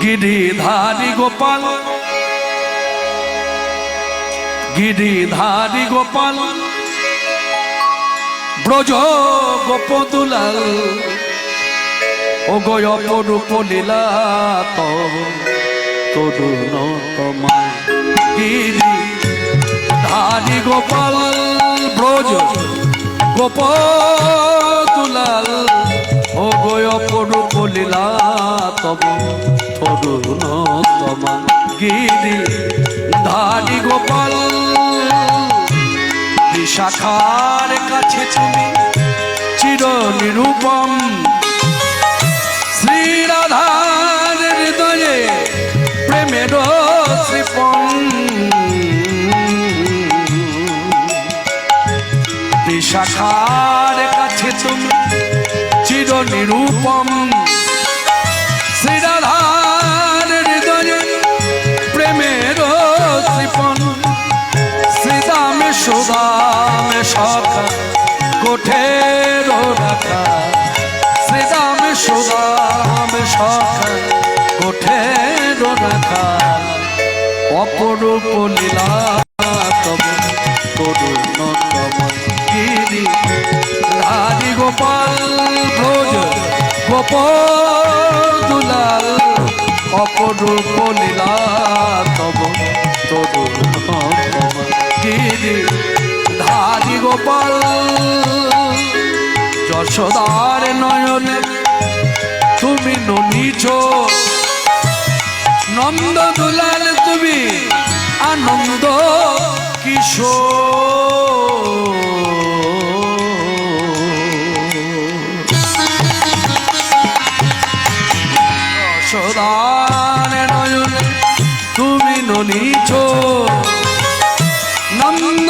गिरिधारी गोपाल गिरिधारी गोपाल ब्रज गोपदुलाल ओ गय अपरूप लीला तरुण तमा गिरिधारी गोपाल ब्रज गोपदुलाल ओ गय अपरूप लीला तब तरुण तमा गिरिधारी गोपाल विशाखार काछे तुमी चिर निरूपम श्री राधार हृदये प्रेमेर श्रीपन विशाखार काछे तुमी चिर निरूपम श्री राधार हृदये प्रेमेर श्रीपन श्रीदाम सुदाम सखा कोठेर राखा श्रीदाम सुदाम सखा कोठेर राखा अपरूप लीला तब तरुण तम गिरिधारी गोपाल ब्रज गोपदुलाल अपरूप लीला तब तरुण तम गिरिधारी गोपाल যশোদার নয়নে তুমি ননিছ নন্দ দুলাল তুমি আনন্দ কিশোর যশোদার নয়নে তুমি ননিছ নন্দ